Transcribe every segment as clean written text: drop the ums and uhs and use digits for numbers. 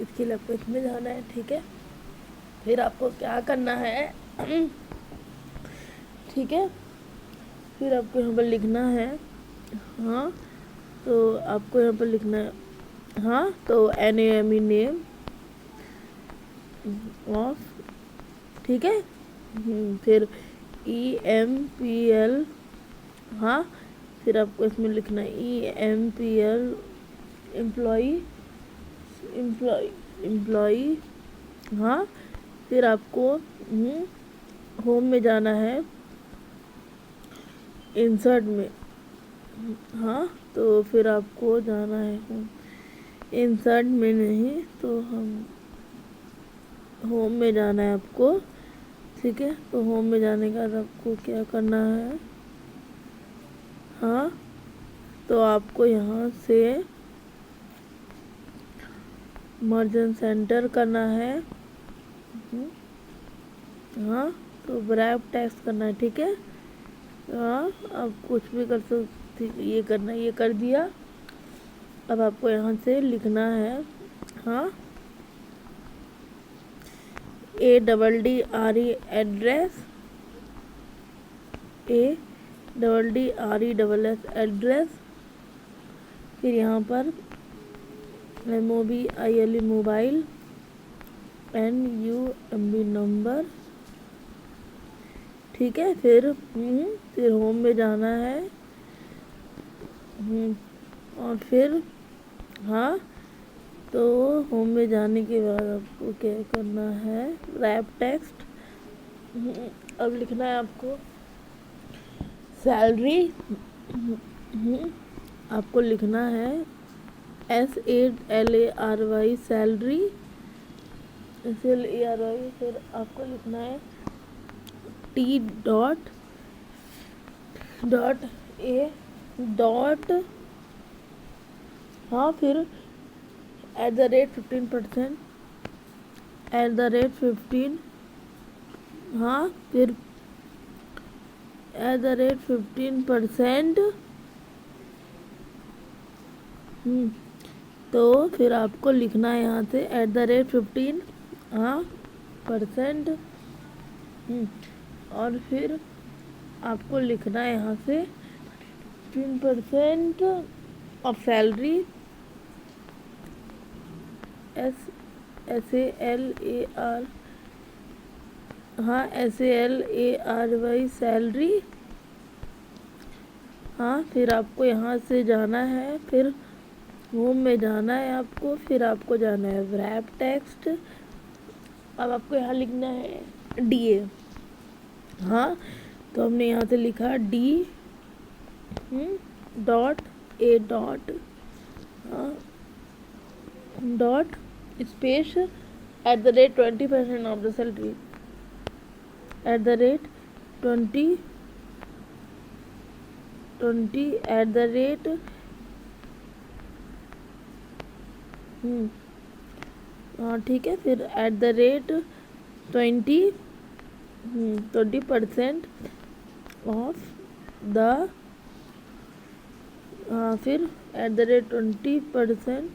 इसके लिए आपको इसमें जाना है, ठीक है। फिर आपको क्या करना है, ठीक है, फिर आपको यहाँ पर लिखना है, हाँ, तो आपको यहाँ पर लिखना है, हाँ, तो NAME नेम ऑफ, ठीक है। फिर EMPL, हाँ, फिर आपको इसमें लिखना है EMPL एम्प्लॉई, एम्प्लॉई, हाँ। फिर आपको होम में जाना है, इंसर्ट में, हाँ, तो फिर आपको जाना है होम, इंसर्ट में नहीं तो हम होम में जाना है आपको, ठीक है। तो होम में जाने के बाद आपको क्या करना है, हाँ, तो आपको यहाँ से मर्चेंट सेंटर करना है, हाँ, तो ब्रैप टैक्स करना है, ठीक है। हाँ, आप कुछ भी कर सकते, ये करना, ये कर दिया। अब आपको यहाँ से लिखना है, हाँ, ADDRE एड्रेस, ADDRESS एड्रेस, फिर यहाँ पर MOBILE मोबाइल, NUMB नंबर, ठीक है। फिर होम में जाना है, और फिर, हाँ, तो होम में जाने के बाद आपको क्या करना है, रैप टेक्स्ट, अब लिखना है आपको सैलरी, आपको लिखना है SALARY सैलरी, SLARY, फिर आपको लिखना है T डॉट A डॉट, हाँ, फिर @15%, @15, हाँ, फिर @15%, तो फिर आपको लिखना है यहाँ से @15, हाँ, %, और फिर आपको लिखना है यहाँ से 15% ऑफ सैलरी, SALAR, हाँ, SALARY सैलरी, हाँ। फिर आपको यहाँ से जाना है, फिर होम में जाना है आपको, फिर आपको जाना है रैप टेक्स्ट, अब आपको यहाँ लिखना है DA, हाँ, तो हमने यहाँ से लिखा D डॉट A डॉट, हाँ, dot space @20% of the salary, @20 हाँ, ठीक है। फिर @20% ऑफ द, फिर @20%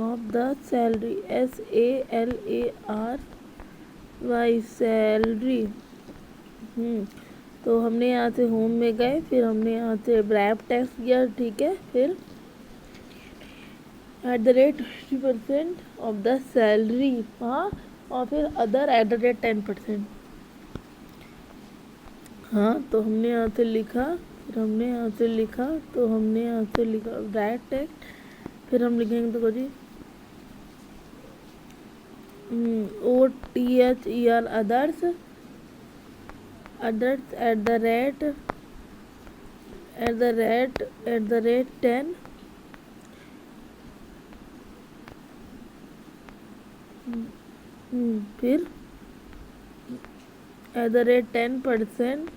of the salary, SALARY salary, तो हमने यहाँ से होम में गए, फिर हमने यहाँ से रैप टैक्स किया, ठीक है। फिर @20% ऑफ द सैलरी, हाँ, और फिर अदर @10%, हाँ, तो हमने यहाँ से लिखा, फिर हमने यहाँ से लिखा, तो हमने यहाँ से लिखा रैप टैक्स, फिर हम लिखेंगे तो जी OTHER अदर्स @10, फिर @10%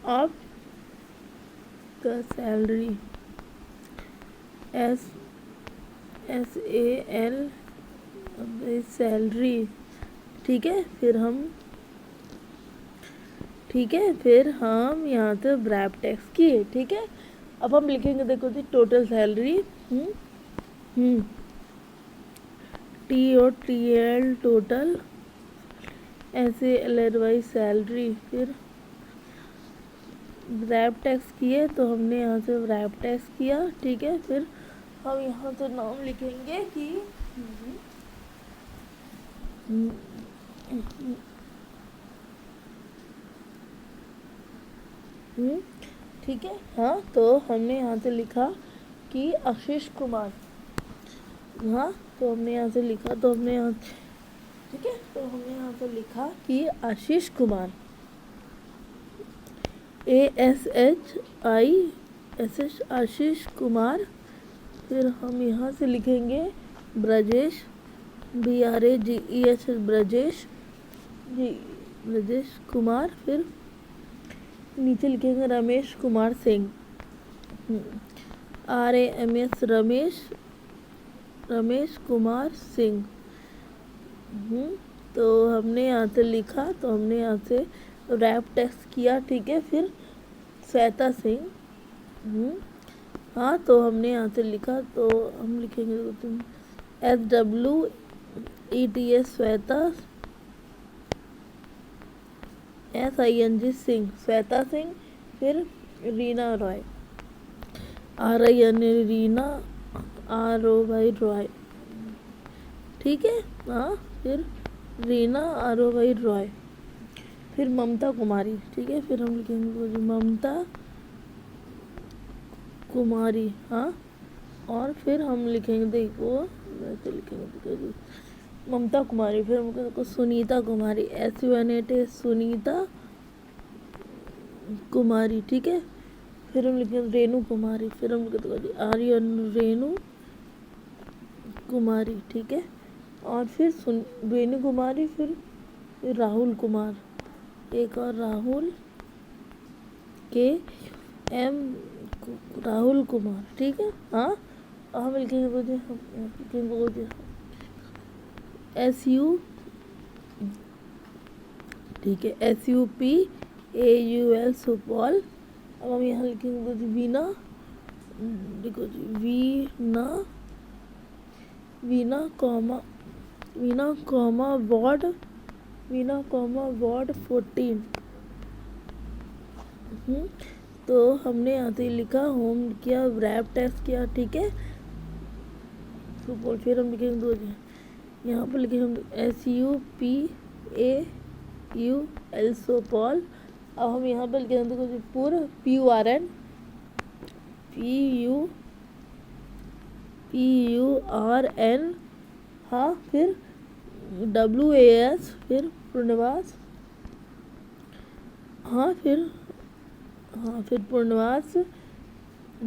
of the salary, SAL salary, ठीक है। फिर हम यहाँ से रैप टैक्स किए, ठीक है। अब हम लिखेंगे, देखो जी, total salary, TOTL total, SALRY salary. फिर रैप टैक्स किए तो हमने यहाँ से रैप टैक्स किया, ठीक है। फिर हम यहाँ से नाम लिखेंगे कि ठीक है। हाँ, तो हमने यहाँ से लिखा कि आशीष कुमार। हाँ, तो हमने यहाँ से लिखा, तो हमने यहाँ, ठीक है, तो हमने यहाँ से लिखा कि आशीष कुमार, ASHISH आशीष कुमार। फिर हम यहाँ से लिखेंगे ब्रजेश, BRAGEH ब्रजेश ब्रजेश कुमार। फिर नीचे लिखेंगे रमेश कुमार सिंह, RAMS रमेश कुमार सिंह। तो हमने यहाँ से लिखा, तो हमने यहाँ से रैप टेक्स्ट किया, ठीक है। फिर श्वेता सिंह, हाँ, तो हमने यहाँ से लिखा, तो हम लिखेंगे SWETS श्वेता, SING सिंह, श्वेता सिंह। फिर रीना रॉय, RIN रीना, ROY रॉय, ठीक है। हाँ, फिर रीना ROY रॉय। फिर ममता कुमारी, ठीक है। फिर हम लिखेंगे ममता कुमारी, हाँ। और फिर हम लिखेंगे, देखो वैसे लिखेंगे ममता कुमारी। फिर हम देखो सुनीता कुमारी, SUNITA सुनीता कुमारी, ठीक है। फिर हम लिखेंगे रेणु कुमारी। फिर हम लिखेंगे आर्यन रेणु कुमारी, ठीक है। और फिर रेणु कुमारी, फिर राहुल कुमार, एक और राहुल KM राहुल कुमार, ठीक है। हाँ, हम लिखेंगे SU, ठीक है, SUPAUL सुपौल। अब हम यहाँ लिखेंगे वीना, देखो जी वीना कॉमा वार्ड 14। तो हमने यहाँ से लिखा, होम किया, रैप टेस्ट किया, ठीक है। सुपौल। फिर हम लिखेंगे दो, यहाँ पर लिखेंगे SUPAUL सुपौल। अब हम यहाँ पर लिखेंगे PURN PURN, हाँ। फिर WAS, फिर पूर्णवास, हाँ। फिर पूर्णवास,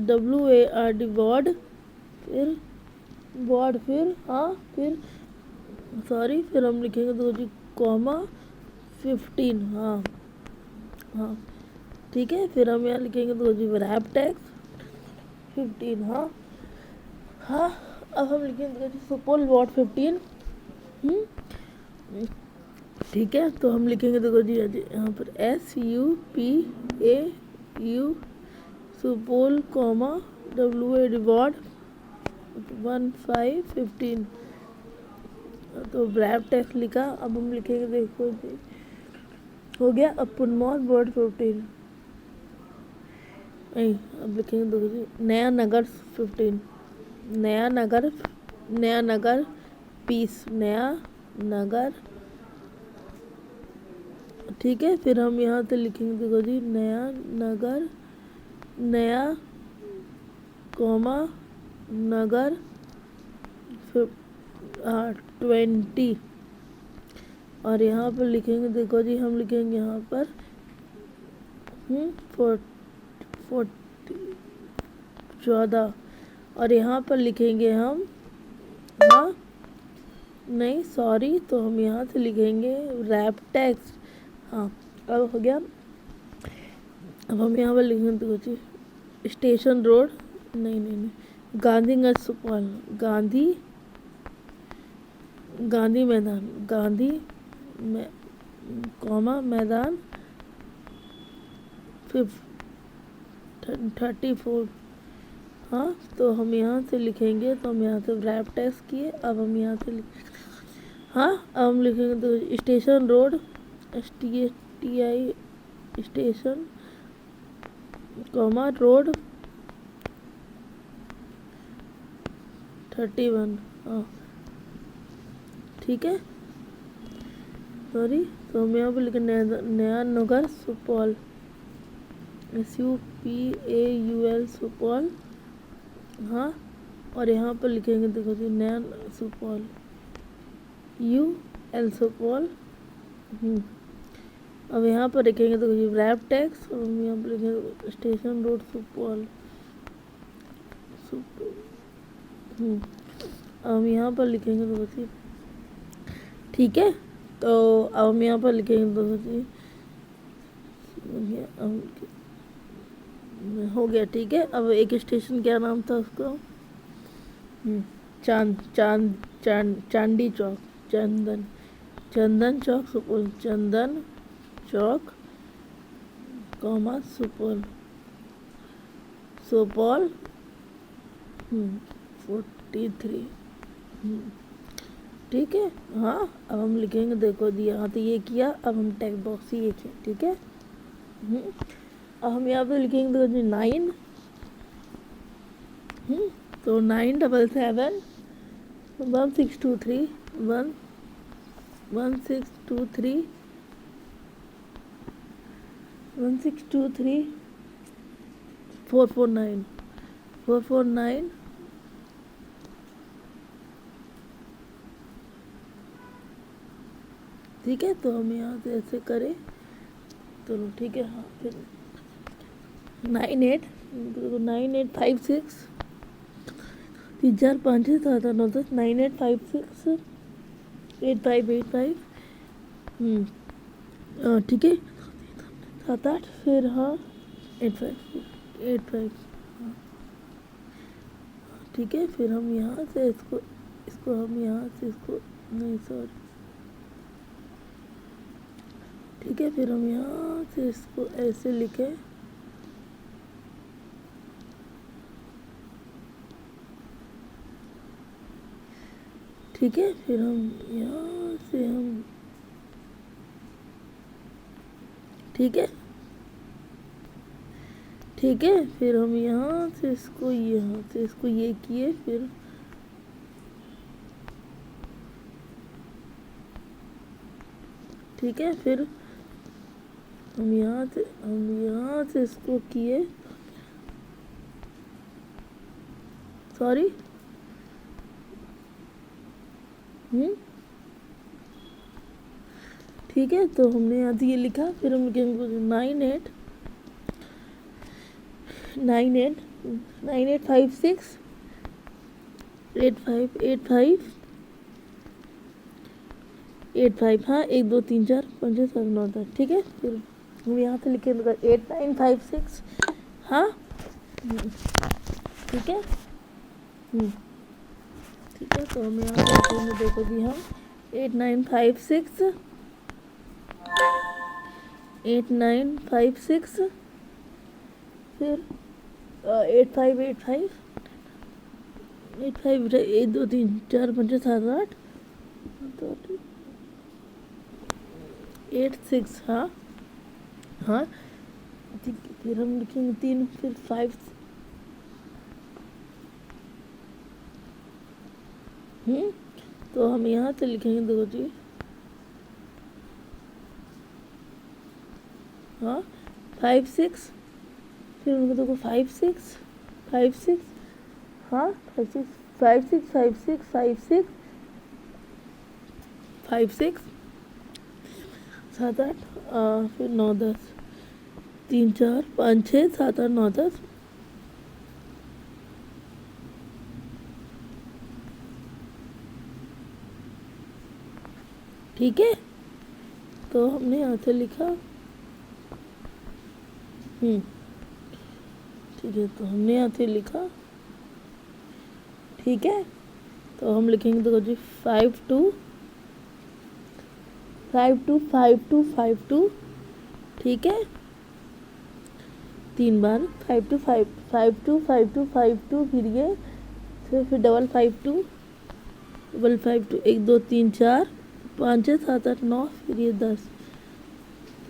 WARD वार्ड, फिर वार्ड, फिर हाँ, फिर सॉरी, फिर हम लिखेंगे दो जी कॉमा 15, हाँ, ठीक है। फिर हम यहाँ लिखेंगे दो जी रैप टैक्स 15, हाँ। अब हम लिखेंगे सुपौल वार्ड 15, ठीक है। तो हम लिखेंगे, देखो जी यहाँ पर SUPAU Supaul comma WA ward 1515। तो रैप टेक्स्ट लिखा। अब हम लिखेंगे, देखो जी हो गया। अब पुनमौर वार्ड 15, नहीं, अब लिखेंगे देखो जी नया नगर 15, नया नगर पीस, नया नगर, ठीक है। फिर हम यहाँ से लिखेंगे, देखो जी नया नगर, नया कॉमा नगर 20। और यहाँ पर लिखेंगे, देखो जी हम लिखेंगे यहाँ पर 14। और यहाँ पर लिखेंगे हम, हाँ, नहीं सॉरी, तो हम यहाँ से लिखेंगे रैप टेक्स्ट, हाँ। अब हो गया। अब हम यहाँ पर लिखेंगे, देखो जी स्टेशन रोड, नहीं, गांधीगंज सुपौल, गांधी मैदान, कॉमा मैदान 34, हाँ, तो हम यहाँ से लिखेंगे, तो हम यहाँ से रैप टेस्ट किए, अब हम यहाँ से हाँ, अब हम लिखेंगे तो station road, STI station comma road 31। हाँ ठीक है, सॉरी। तो हम यहाँ पे लिखे नया नगर सुपौल, SUPAUL सुपौल। हाँ, और यहाँ पर लिखेंगे देखो जी नया सुपौल, UL सुपौल। अब यहाँ पर लिखेंगे देखो जी रैप टैक्स, और हम यहाँ पर लिखेंगे स्टेशन रोड सुपौल। हम यहाँ पर लिखेंगे देखो जी, ठीक है। तो अब हम यहाँ पर लिखेंगे देखो जी, हो गया, ठीक है। अब एक स्टेशन क्या नाम था उसका, चांदी चौक, चंदन चौक सुपौल, चंदन चौक कॉमा सुपौल, 43। ठीक है। हाँ, अब हम लिखेंगे देखो जी यहाँ तो ये किया, अब हम टेक्स्ट बॉक्स ये किया, ठीक है। अब हम यहाँ पे लिखेंगे देखो जी 9, तो 977 1623 1623 449 ठीक है। तो हम यहाँ से ऐसे करें, चलो ठीक है। हाँ, फिर 9856 3 4 5 6 7 8 9 10 9856 8585। ठीक है, 7 8 फिर हाँ 85 ठीक है। फिर हम यहाँ से इसको हम यहाँ से इसको नहीं, सॉरी, ठीक है। फिर हम यहाँ से इसको ऐसे लिखे, ठीक है। फिर हम यहाँ से हम, ठीक है, ठीक है। फिर हम यहाँ से इसको ये किए, फिर ठीक है। फिर हम यहाँ से इसको किए, सॉरी, ठीक है। तो हमने यहाँ से ये लिखा, फिर हम लिखेंगे 9856 8585 85। हाँ, 1 2 3 4 5 6 7 9 10, ठीक है। फिर हम यहाँ से लिखेंगे 8956। हाँ, ठीक है। ठीक है, तो हम यहाँ पे देखो जी, हम 8956 फिर 8585 85 1 2 3 4 5 6 7 8 86। हाँ हाँ, ठीक। फिर हम लिखेंगे 3 फिर 5। तो हम यहाँ से लिखेंगे देखो जी, हाँ 5 6 फिर उनको देखो 5 6 5 6। हाँ 5 6 5 6 5 6 5 6 5 6 7 8 फिर 9 10 3 4 5 6 7 8 9 10। ठीक है, तो हमने यहाँ से लिखा, ठीक है। तो हमने यहाँ से लिखा, ठीक है। तो हम लिखेंगे देखो जी 5 2 5 2 5 2 5 2, ठीक है। 3 बार 5 2 5 5 2 5 2 5 2, फिर ये फिर डबल 5 2 डबल 5 2, 1 2 3 4 5 6 7 8 9, फिर ये 10।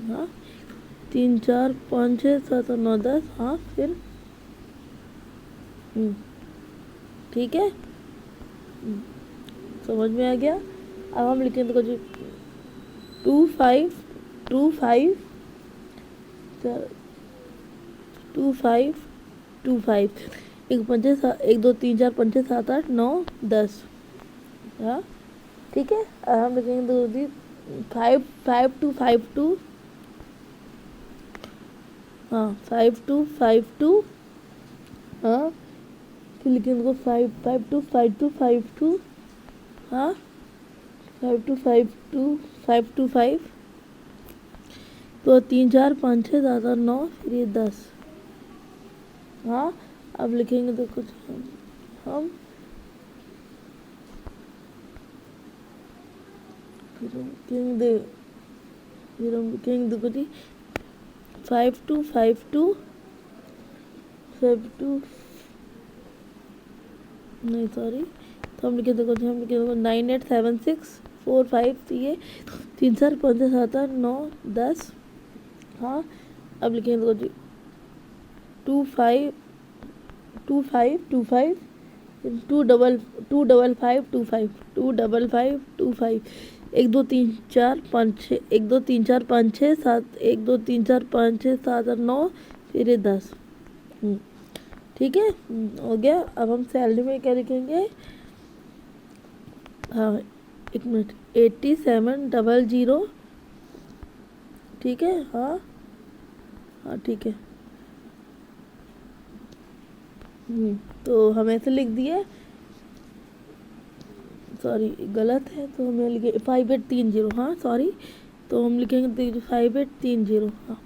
हाँ 3 4 5 6 7 8 9 10। हाँ फिर ठीक है, समझ में आ गया। अब हम लिखेंगे तो कुछ 2 5 2 5 2 5 2 5, 1 2 3 4 5 6 7 8 9 10। हाँ ठीक है, अब हम लिखेंगे तो दी 5 5 2 5 2। हाँ 5 2 5 2। हाँ फिर लिखेंगे तो 5 5 2 5 2 5 2। हाँ 5 2 5 2 5 2 5, तो 3 4 5 6 7 8 9, फिर ये 10। हाँ अब लिखेंगे तो कुछ हम फिर हम लिखेंगे देखो जी 5 2 5 2 5 2, नहीं सॉरी, तो हम लिखे देखो जी, हम लिखे देखो 9 8 7 6 4 5, तो ये 3 4 5 6 7 8 9 10। हाँ अब लिखेंगे देखो जी 2 5 2 5 2 5 2 डबल 5 2 5 2 डबल 5 2 5, 1 2 3 4 5 6 1 2 3 4 5 6 7 1 2 3 4 5 6 7 8 9, फिर ये 10। ठीक है, हो गया। अब हम सैलरी में क्या लिखेंगे। हाँ 1 मिनट, 8700। ठीक है, हाँ हाँ ठीक है। तो हम ऐसे लिख दिए, सॉरी गलत है, तो हमें लिखे 5830। हाँ सॉरी, तो हम लिखेंगे 5830। हाँ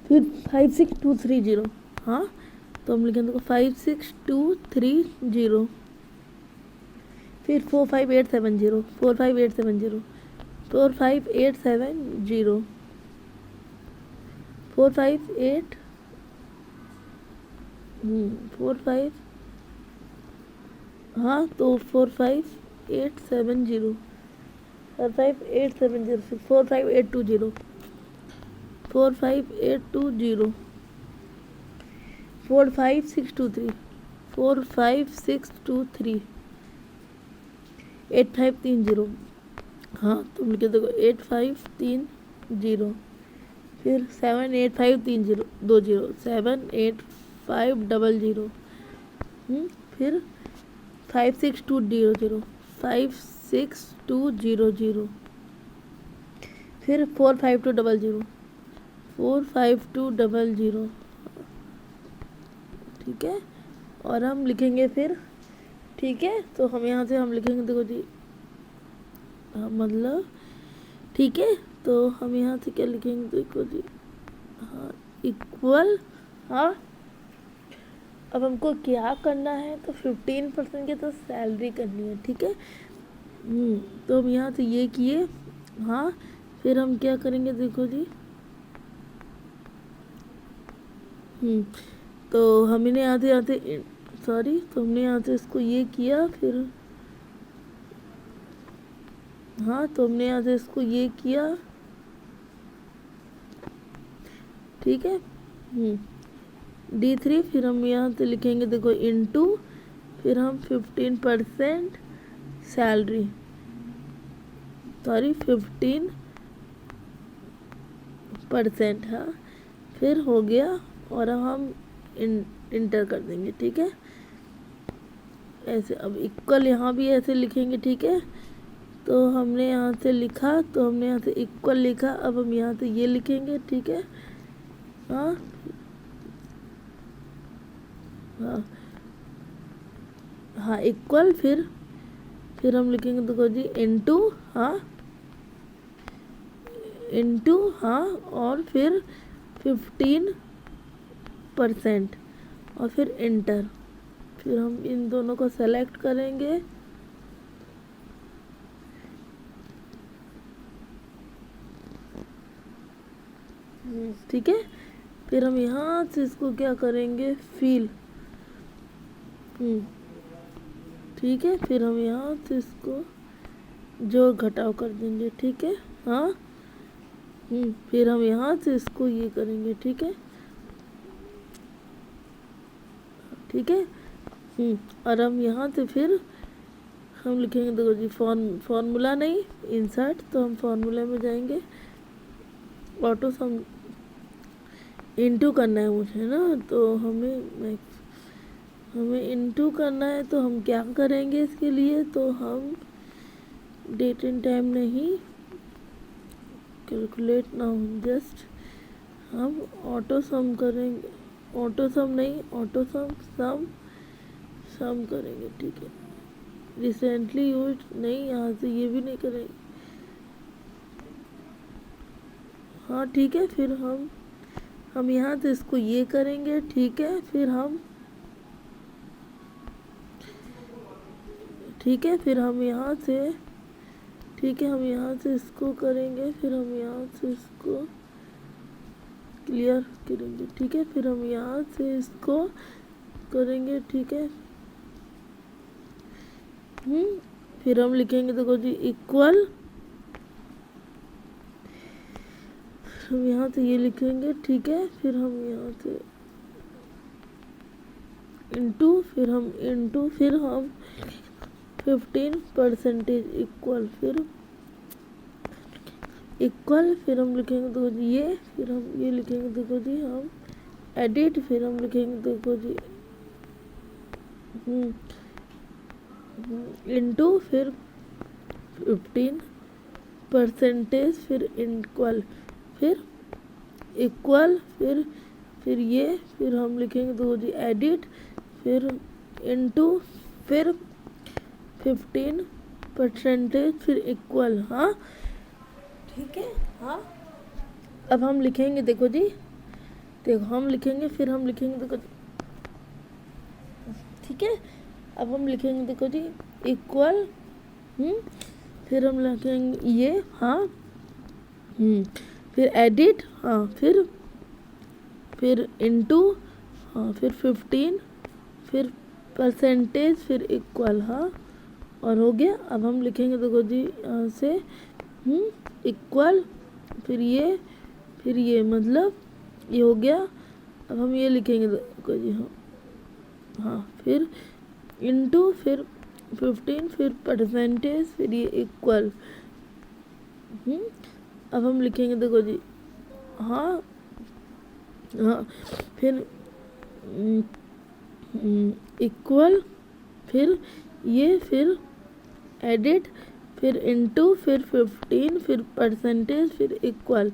फिर 56230। हाँ तो हम लिखेंगे 56230, फिर 45870 45870 45870 458 45। हाँ तो 45870 45870, फिर 45820 45820 45623 45623 8530। हाँ तुम लिखे देखो 8530, फिर 78520 78500, फिर 56200 56200, फिर 45200 45200। ठीक है, और हम लिखेंगे फिर, ठीक है, तो हम यहाँ से हम लिखेंगे देखो जी, मतलब ठीक है, तो हम यहाँ से क्या लिखेंगे देखो जी, हाँ इक्वल। हाँ अब हमको क्या करना है, तो 15% की तो सैलरी करनी है। ठीक है, तो हम यहाँ से ये किए। हाँ फिर हम क्या करेंगे देखो जी, तो हमने यहाँ से सॉरी, तो हमने यहाँ से इसको ये किया, फिर हाँ तो हमने यहाँ से इसको ये किया। ठीक है, D3, फिर हम यहाँ से लिखेंगे देखो इनटू, फिर हम 15% सैलरी, सॉरी 15%। हाँ फिर हो गया, और अब हम इंटर कर देंगे। ठीक है, ऐसे अब इक्वल यहाँ भी ऐसे लिखेंगे। ठीक है, तो हमने यहाँ से लिखा, तो हमने यहाँ से इक्वल लिखा, अब हम यहाँ से ये लिखेंगे। ठीक है, हाँ हाँ हाँ इक्वल, फिर हम लिखेंगे देखो जी इनटू। हाँ इनटू, हाँ और फिर 15%, और फिर इंटर। फिर हम इन दोनों को सेलेक्ट करेंगे। ठीक है, फिर हम यहाँ से इसको क्या करेंगे, फील। ठीक है, फिर हम यहाँ से इसको जोड़ घटाव कर देंगे। ठीक है, हाँ। फिर हम यहाँ से इसको ये करेंगे। ठीक है, ठीक है। और हम यहाँ से फिर हम लिखेंगे, देखो जी, फॉर्मूला नहीं, इंसर्ट, तो हम फॉर्मूला में जाएंगे। ऑटो सम इनटू करना है मुझे ना, तो हमें इनटू करना है, तो हम क्या करेंगे इसके लिए, तो हम डेट एंड टाइम नहीं, कैलकुलेट ना, जस्ट हम ऑटो सम करेंगे। ऑटो सम नहीं, ऑटो सम करेंगे। ठीक है, रिसेंटली यूज नहीं, यहाँ से ये भी नहीं करेंगे। हाँ ठीक है, फिर हम यहाँ से इसको ये करेंगे। ठीक है, फिर हम यहाँ से, ठीक है, हम यहाँ से इसको करेंगे। फिर हम यहाँ से इसको क्लियर करेंगे। ठीक है, फिर हम यहाँ से इसको करेंगे। ठीक है, फिर हम लिखेंगे, देखो जी, इक्वल, हम यहाँ से ये लिखेंगे। ठीक है, फिर हम यहाँ से इनटू, फिर हम 15% इक्वल, फिर इक्वल, फिर हम लिखेंगे, देखो जी, ये, फिर हम ये लिखेंगे, देखो जी, हम एडिट, फिर हम लिखेंगे, देखो जी, इनटू, फिर 15%, फिर इक्वल, फिर इक्वल, फिर ये, फिर हम लिखेंगे, देखो जी, एडिट, फिर इनटू, फिर 15%, फिर इक्वल। हाँ ठीक है, हाँ। अब हम लिखेंगे, देखो जी, देखो हम लिखेंगे, फिर हम लिखेंगे, देखो जी, ठीक है। अब हम लिखेंगे, देखो जी, इक्वल, फिर हम लिखेंगे ये, हाँ, फिर एडिट, हाँ, फिर इनटू, हाँ, फिर 15, फिर परसेंटेज, फिर इक्वल। हाँ, और हो गया। अब हम लिखेंगे, देखो जी, यहाँ से इक्वल, फिर ये मतलब ये हो गया। अब हम ये लिखेंगे, देखो जी, हाँ, फिर इनटू, फिर 15, फिर परसेंटेज, फिर ये इक्वल। अब हम लिखेंगे, देखो जी, हाँ, फिर इक्वल, फिर ये, फिर एडिट, फिर इनटू, फिर 15, फिर परसेंटेज, फिर इक्वल।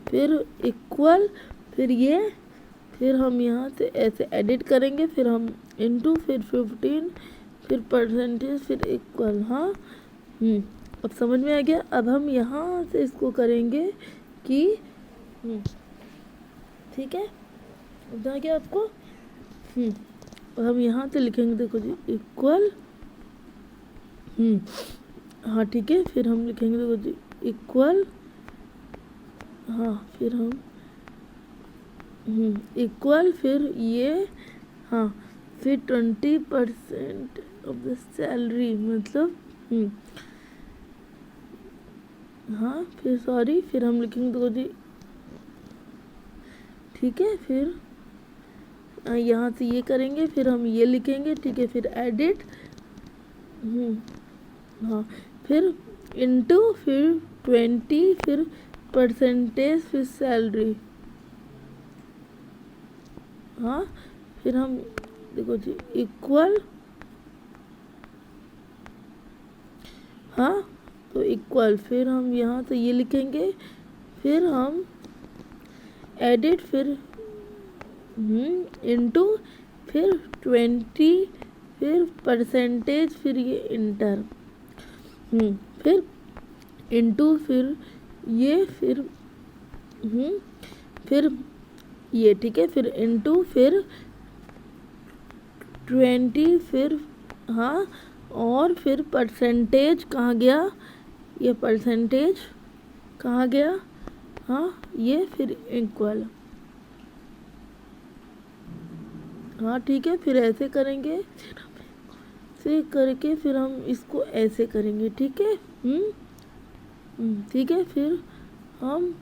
फिर इक्वल, फिर ये, फिर हम यहाँ से ऐसे एडिट करेंगे, फिर हम इनटू, फिर 15, फिर परसेंटेज, फिर इक्वल। हाँ, अब समझ में आ गया। अब हम यहाँ से इसको करेंगे कि ठीक है, समझ आ गया आपको। और हम यहाँ से लिखेंगे, देखो जी, इक्वल, हाँ ठीक है, फिर हम लिखेंगे, देखो जी, इक्वल, हाँ, फिर हम इक्वल, फिर ये, हाँ, फिर 20% ऑफ द सैलरी, मतलब हाँ, फिर सॉरी, फिर हम लिखेंगे, देखो जी, ठीक है, फिर यहाँ से ये करेंगे, फिर हम ये लिखेंगे। ठीक है, फिर एडिट, हाँ, फिर इनटू, फिर 20, फिर परसेंटेज, फिर सैलरी। हाँ, फिर हम देखो जी, इक्वल, हाँ, तो इक्वल, फिर हम यहाँ से ये लिखेंगे, फिर हम एडिट, फिर इनटू, फिर 20, फिर परसेंटेज, फिर ये इंटर, फिर इनटू, फिर ये, फिर ये, ठीक है, फिर इनटू, फिर 20, फिर हाँ, और फिर परसेंटेज कहाँ गया, ये परसेंटेज कहाँ गया, हाँ ये फिर इक्वल, हाँ ठीक है, फिर ऐसे करेंगे, फिर हम ऐसे करके फिर हम इसको ऐसे करेंगे, ठीक है। ठीक है, फिर हम,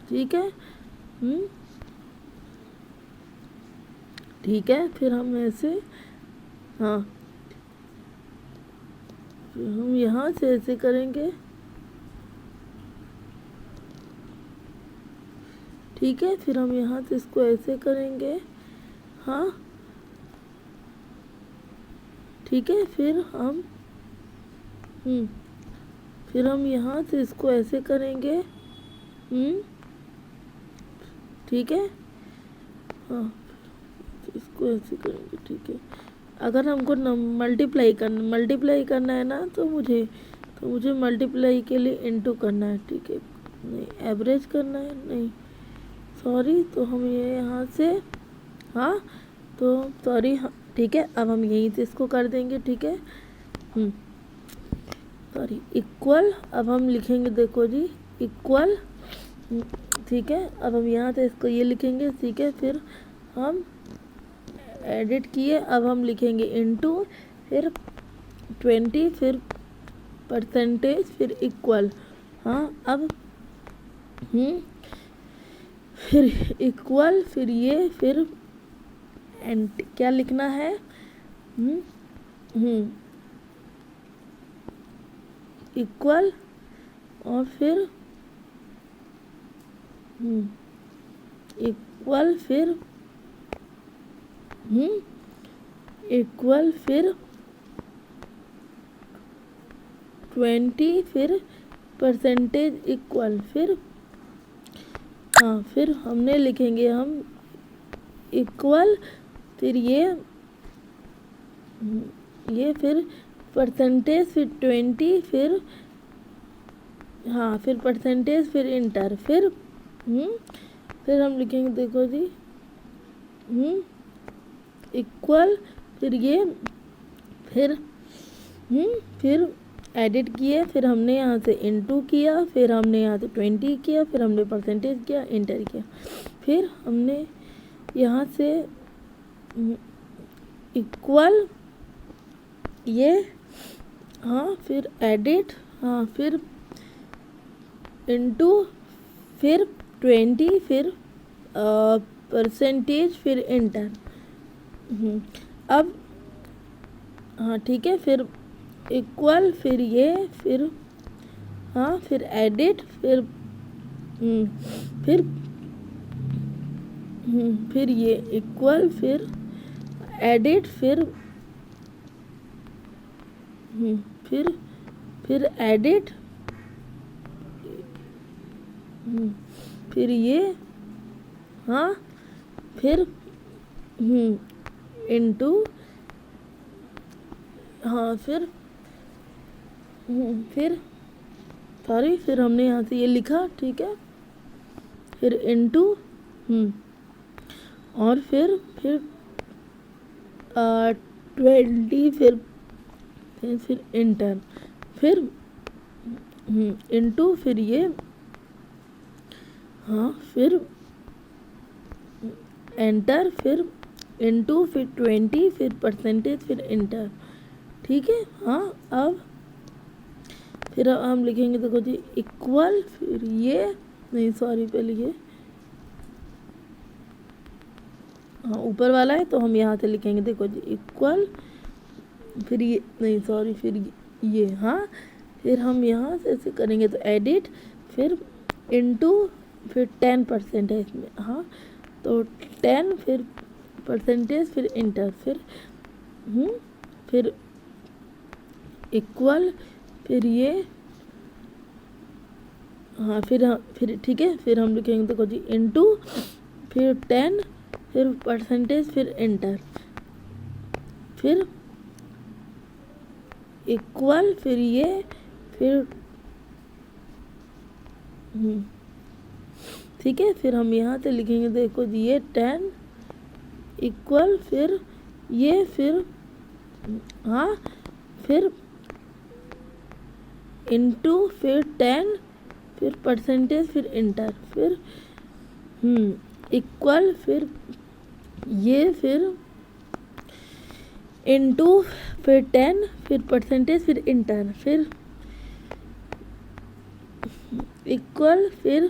ठीक है, ठीक है, फिर हम ऐसे, हाँ फिर हम यहाँ से ऐसे करेंगे, ठीक है, फिर हम यहाँ से इसको ऐसे करेंगे, हाँ ठीक है, फिर हम यहाँ से इसको ऐसे करेंगे, ठीक है, हाँ इसको ऐसे करेंगे, ठीक है। अगर हमको मल्टीप्लाई करना है ना, तो मुझे मल्टीप्लाई के लिए इनटू करना है, ठीक है, नहीं एवरेज करना है, नहीं सॉरी, तो हम ये यहाँ से, हाँ तो सॉरी, हाँ ठीक है, अब हम यहीं से इसको कर देंगे, ठीक है, सॉरी इक्वल, अब हम लिखेंगे, देखो जी इक्वल, ठीक है, अब हम यहाँ से इसको ये लिखेंगे, ठीक है, फिर हम एडिट किए, अब हम लिखेंगे इनटू, फिर 20, फिर परसेंटेज, फिर इक्वल, हाँ अब फिर इक्वल, फिर ये, फिर एंड क्या लिखना है, इक्वल, और फिर इक्वल, फिर इक्वल, फिर 20, फिर परसेंटेज इक्वल, फिर हाँ फिर हमने लिखेंगे हम इक्वल, फिर ये फिर परसेंटेज, फिर 20, फिर हाँ फिर परसेंटेज, फिर इंटर, फिर हम लिखेंगे, देखो जी इक्वल, फिर ये फिर एडिट किए, फिर हमने यहाँ से इनटू किया, फिर हमने यहाँ से 20 किया, फिर हमने परसेंटेज किया, इंटर किया, फिर हमने यहाँ से इक्वल, ये हाँ फिर एडिट, हाँ फिर इनटू, फिर 20, फिर परसेंटेज, फिर इंटर, अब हाँ ठीक है, फिर इक्वल, फिर ये, फिर हाँ फिर एडिट, फिर ये इक्वल, फिर एडिट, फिर एडिट, फिर ये हाँ फिर इनटू, हाँ फिर सॉरी, फिर हमने यहाँ से ये लिखा, ठीक है, फिर इनटू, और फिर 20, फिर इंटर, फिर इनटू, फिर ये हाँ फिर एंटर, फिर इनटू, फिर 20, फिर परसेंटेज, फिर इंटर, ठीक है। हाँ अब फिर हम लिखेंगे, देखो जी इक्वल, फिर ये नहीं सॉरी पहले ये हाँ ऊपर वाला है, तो हम यहाँ से लिखेंगे, देखो जी इक्वल, फिर ये नहीं सॉरी, फिर ये हाँ फिर हम यहाँ से ऐसे करेंगे, तो एडिट, फिर इनटू, फिर 10% है इसमें, हाँ तो 10, फिर परसेंटेज, फिर इंटर, फिर इक्वल, फिर ये हाँ फिर ठीक है, फिर हम लिखेंगे, देखो जी इनटू, फिर 10, फिर परसेंटेज, फिर इंटर, फिर इक्वल, फिर ये फिर ठीक है, फिर हम यहाँ से लिखेंगे, देखो जी ये 10 इक्वल, फिर ये फिर हाँ फिर इनटू फिर 10 फिर परसेंटेज फिर इंटर फिर इक्वल फिर ये फिर इनटू फिर 10 फिर परसेंटेज फिर इंटर फिर इक्वल फिर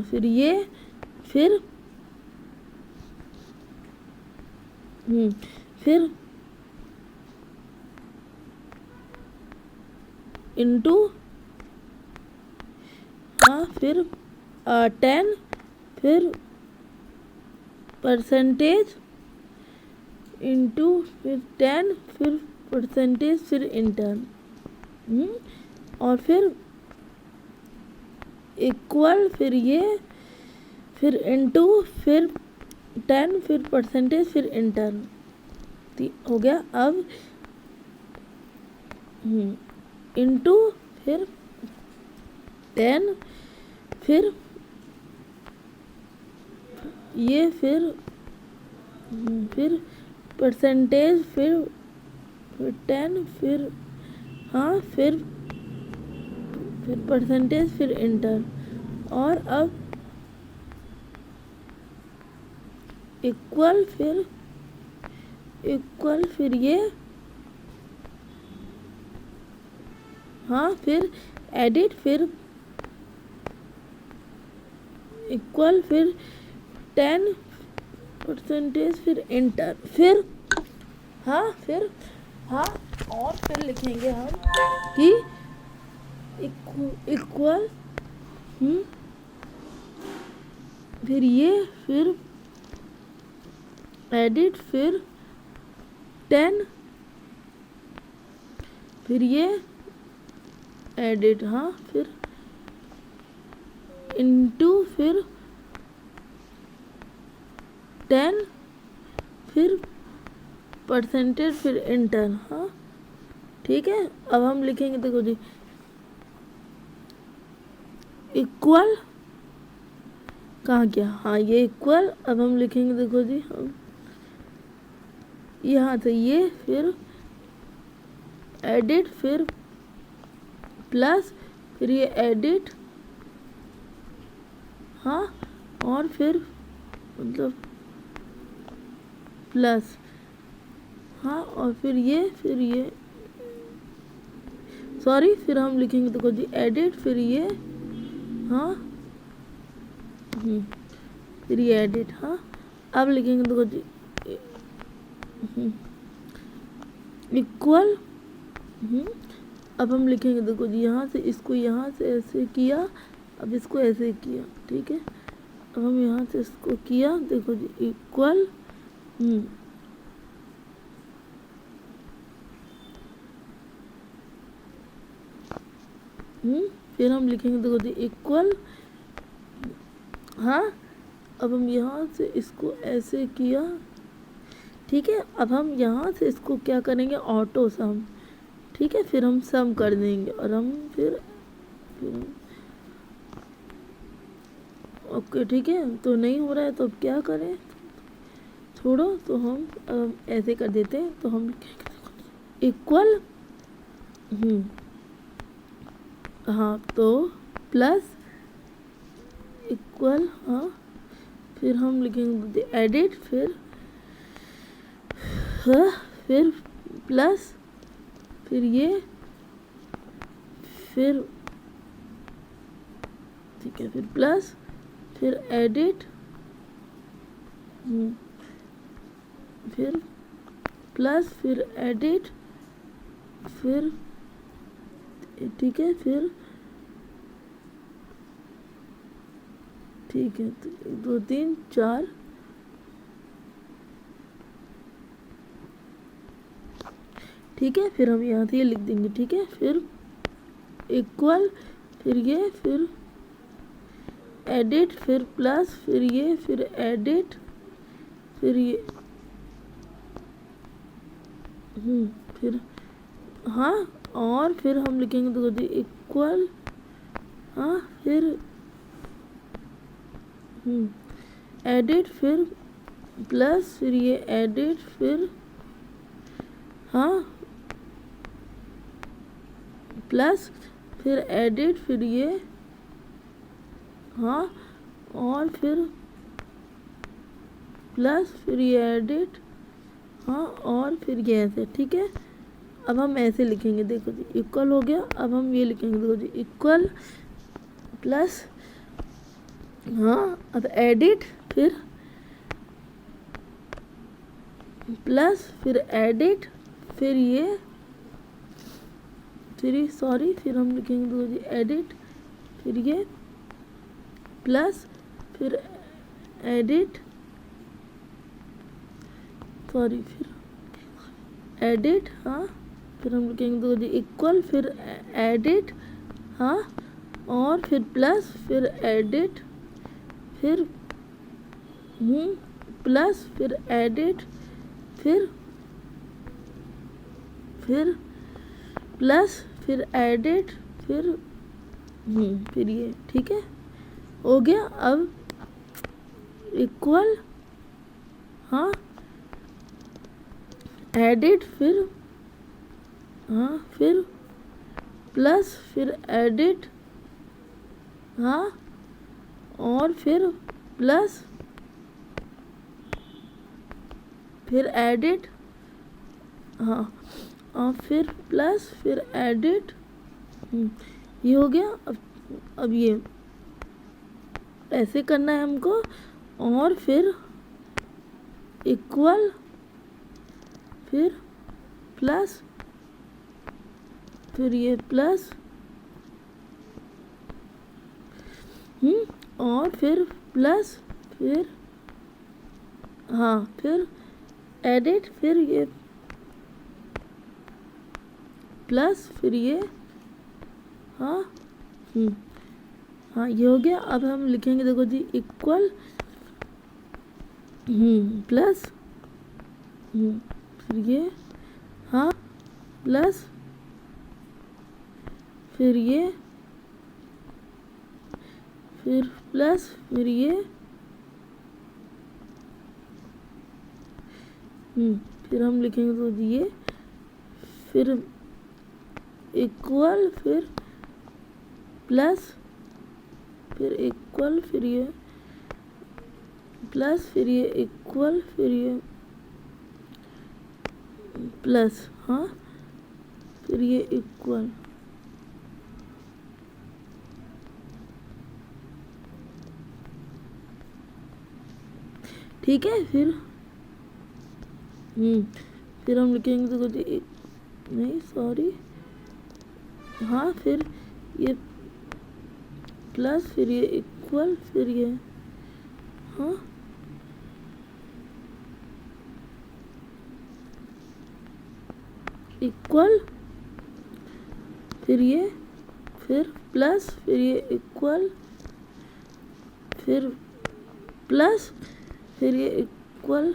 फिर ये फिर फिर इनटू फिर 10 फिर परसेंटेज इनटू फिर 10 फिर परसेंटेज फिर इंटर और फिर इक्वल फिर ये फिर इनटू फिर 10 फिर परसेंटेज फिर इंटर हो गया। अब इनटू फिर 10 फिर ये फिर परसेंटेज फिर 10 फिर फिर परसेंटेज फिर इंटर और अब इक्वल फिर ये फिर एडिट फिर इक्वल फिर 10 परसेंटेज फिर इंटर फिर और फिर लिखेंगे हम कि इक्वल फिर ये फिर एडिट फिर 10 फिर ये एडिट फिर इनटू फिर 10 फिर परसेंटेज फिर इंटर ठीक है। अब हम लिखेंगे देखो जी इक्वल कहाँ गया ये इक्वल। अब हम लिखेंगे देखो जी हम यहाँ से ये फिर एडिट फिर प्लस फिर ये एडिट और फिर मतलब प्लस और फिर ये सॉरी फिर हम लिखेंगे देखो जी एडिट फिर ये फिर ये एडिट अब लिखेंगे देखो जी इक्वल अब हम लिखेंगे देखो जी यहाँ से इसको यहाँ से ऐसे किया अब इसको ऐसे किया ठीक है। अब हम यहाँ से इसको किया देखो जी इक्वल फिर हम लिखेंगे देखो जी इक्वल अब हम यहाँ से इसको ऐसे किया ठीक है। अब हम यहाँ से इसको क्या करेंगे ऑटो सम ठीक है। फिर हम सम कर देंगे और हम फिर ओके ठीक है। तो नहीं हो रहा है तो अब क्या करें छोड़ो तो हम ऐसे कर देते हैं। तो हम इक्वल तो प्लस इक्वल फिर हम लिखेंगे एडिट फिर फिर प्लस फिर ये फिर ठीक है फिर प्लस फिर एडिट फिर प्लस फिर एडिट फिर ठीक है फिर ठीक है 1 2 3 4 ठीक है। फिर हम यहाँ से ये लिख देंगे ठीक है। फिर इक्वल फिर ये फिर एडिट फिर प्लस फिर ये फिर एडिट फिर ये फिर और फिर हम लिखेंगे तो जी इक्वल फिर एडिट फिर प्लस फिर ये एडिट फिर प्लस फिर एडिट फिर ये, हाँ, और फिर प्लस फिर ये एडिट, हाँ, और फिर ये ऐसे, ठीक है। अब हम ऐसे लिखेंगे, देखो जी इक्वल हो गया। अब हम ये लिखेंगे, देखो जी इक्वल प्लस, हाँ, अब एडिट फिर प्लस फिर एडिट फिर ये, फिर हम लिखेंगे, देखो जी एडिट फिर ये प्लस फिर एडिट, फिर एडिट, हाँ, फिर हम लिखेंगे, देखो जी इक्वल फिर एडिट, हाँ, और फिर प्लस फिर एडिट फिर प्लस फिर एडिट फिर प्लस फिर एडिट फिर ये, ठीक है, हो गया। अब इक्वल, हाँ, एडिट फिर, हाँ, फिर प्लस फिर एडिट, हाँ, और फिर प्लस फिर एडिट, हाँ, और फिर प्लस फिर एडिट, ये हो गया। अब ये ऐसे करना है हमको, और फिर इक्वल फिर प्लस फिर ये प्लस, और फिर प्लस फिर, हाँ, फिर एडिट फिर ये प्लस फिर ये, हाँ, हाँ, ये हो गया। अब हम लिखेंगे, देखो जी इक्वल प्लस फिर ये, हाँ, प्लस फिर ये फिर प्लस फिर ये, फिर हम लिखेंगे, तो ये फिर इक्वल फिर प्लस फिर इक्वल फिर ये प्लस फिर ये इक्वल फिर ये प्लस, हाँ, फिर ये इक्वल, ठीक है। फिर हम लिखेंगे, देखो जी नहीं, हाँ, फिर ये प्लस फिर ये इक्वल फिर ये, हाँ, इक्वल फिर ये फिर प्लस फिर ये इक्वल फिर प्लस फिर ये इक्वल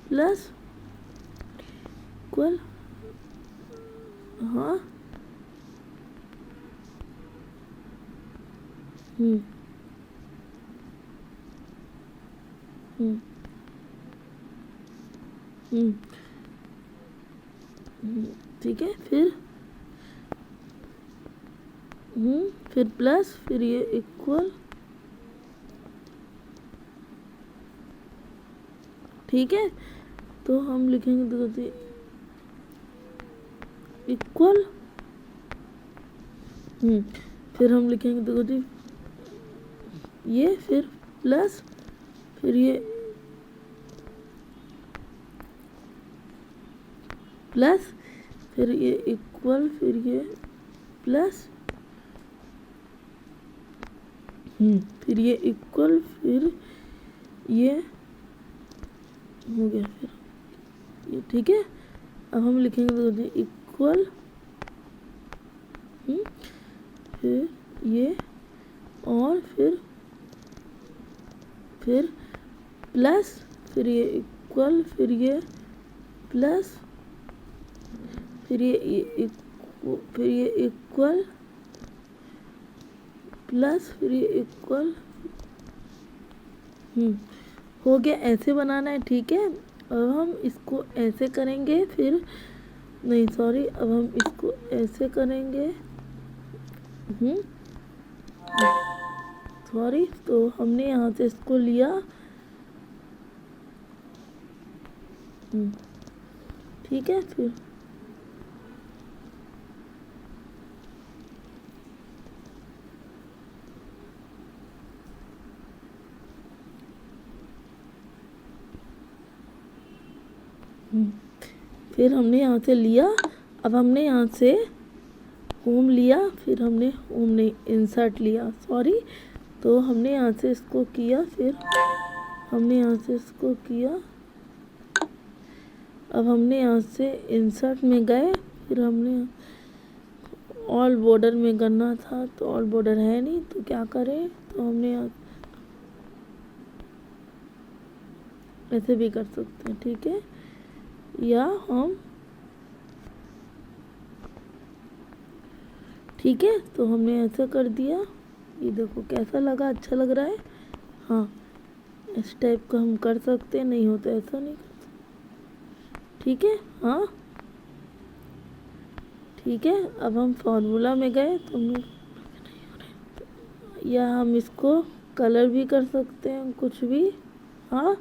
प्लस इक्वल, हाँ, ठीक है। फिर प्लस फिर ये इक्वल, ठीक है। तो हम लिखेंगे, देखो इक्वल, फिर हम लिखेंगे, देखो जी ये फिर प्लस फिर ये प्लस फिर ये इक्वल फिर ये प्लस, फिर ये इक्वल फिर ये हो गया, फिर ये, ठीक है। अब हम लिखेंगे, देखो जी इक्वल फिर ये, और फिर प्लस फिर ये इक्वल फिर ये प्लस फिर ये इक्वल प्लस फिर ये इक्वल, हो गया। ऐसे बनाना है, ठीक है। अब हम इसको ऐसे करेंगे, फिर नहीं, अब हम इसको ऐसे करेंगे, सॉरी, तो हमने यहाँ से इसको लिया। ठीक है, फिर हमने यहाँ से लिया। अब हमने यहाँ से होम लिया, फिर हमने होम नहीं इंसर्ट लिया, सॉरी। तो हमने यहाँ से इसको किया, फिर हमने यहाँ से इसको किया। अब हमने यहाँ से इंसर्ट में गए, फिर हमने ऑल बॉर्डर में करना था, तो ऑल बॉर्डर है नहीं, तो क्या करें, तो हमने ऐसे भी कर सकते हैं, ठीक है। या हम ठीक है, तो हमने ऐसा कर दिया। ये देखो कैसा लगा, अच्छा लग रहा है। हाँ, इस टाइप का हम कर सकते हैं, नहीं होता ऐसा नहीं कर सकते, ठीक है। हाँ ठीक है, अब हम फॉर्मूला में गए, तो हमने या हम इसको कलर भी कर सकते हैं, कुछ भी। हाँ,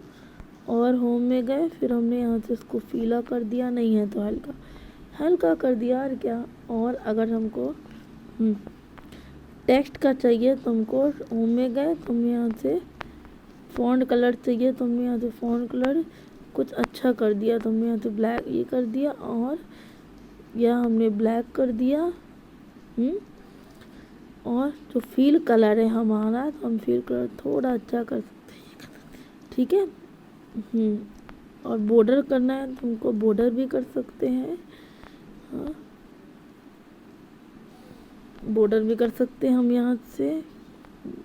और होम में गए, फिर हमने यहाँ से इसको फीला कर दिया, नहीं है तो हल्का हल्का कर दिया, और क्या। और अगर हमको टेक्स्ट का चाहिए तो हमको होम में गए, तो हमने यहाँ से फ़ॉन्ट कलर चाहिए, तो हमने यहाँ से फ़ॉन्ट कलर कुछ अच्छा कर दिया, तो हमने यहाँ से ब्लैक ये कर दिया, और यह हमने ब्लैक कर दिया। और जो फील कलर है हमारा, तो हम फील कलर थोड़ा अच्छा कर सकते हैं, ठीक है। और बॉर्डर करना है तो हमको बॉर्डर भी कर सकते हैं। हाँ, बॉर्डर भी कर सकते हैं हम यहाँ से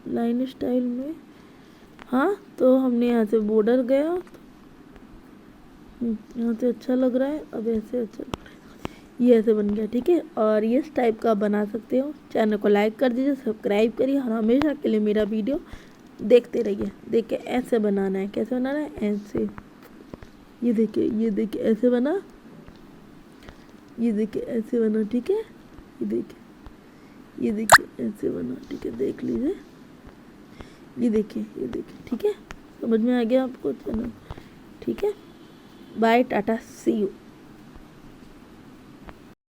लाइन स्टाइल में। हाँ, तो हमने यहाँ से बॉर्डर गया, यहाँ से अच्छा लग रहा है। अब ऐसे अच्छा लग रहा है, ये ऐसे बन गया, ठीक है। और ये इस टाइप का बना सकते हो। चैनल को लाइक कर दीजिए, सब्सक्राइब करिए, और हमेशा के लिए मेरा वीडियो देखते रहिए। देखिए ऐसे बनाना है, कैसे बनाना है, ऐसे। ये देखिए ऐसे बना, ये देखिए ऐसे बना, ठीक है। ये देखिए ऐसे बना, ठीक है, देख लीजिए। ये देखिए, ठीक है। समझ में आ गया आपको चैनल, ठीक है। Bye, tata, see you.